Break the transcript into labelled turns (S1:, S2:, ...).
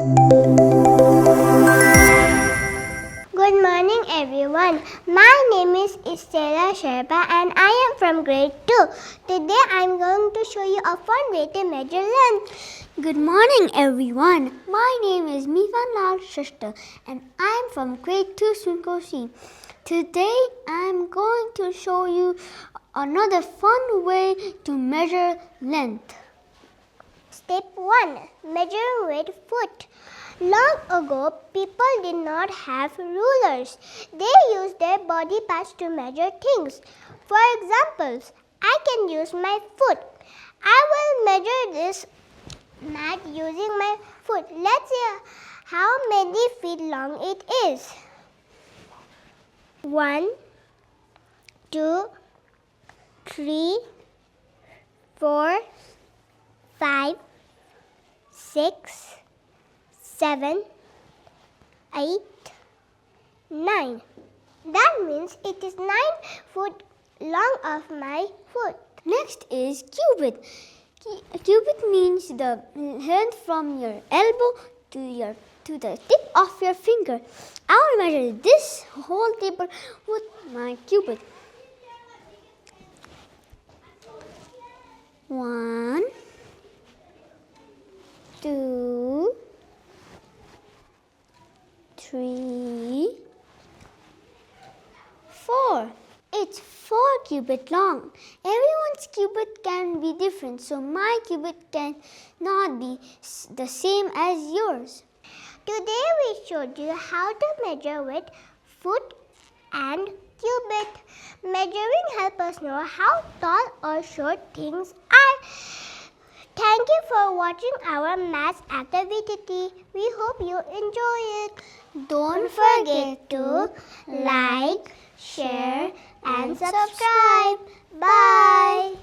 S1: Good morning everyone. My name is Estella Sherpa and I am from grade 2. Today I am going to show you a fun way to measure length.
S2: Good morning everyone. My name is Mifan Lal Shrestha and I am from grade 2 Swinkle. Today I am going to show you another fun way to measure length.
S1: Step 1. Measuring with foot. Long ago, people did not have rulers. They used their body parts to measure things. For example, I can use my foot. I will measure this mat using my foot. Let's see how many feet long it is. 1, 2, 3, 4, 5, 6, 7, 8, 9. That means it is 9 foot long of my foot.
S2: Next is cubit. Cubit means the length from your elbow to the tip of your finger. I will measure this whole table with my cubit. 1, 2, 3, 4. It's 4 cubit long. Everyone's cubit can be different, so my cubit can not be the same as yours.
S1: Today we showed you how to measure with foot and cubit. Measuring helps us know how tall or short things are. Thank you for watching our math activity. We hope you enjoy it. Don't forget to like, share and subscribe. Bye.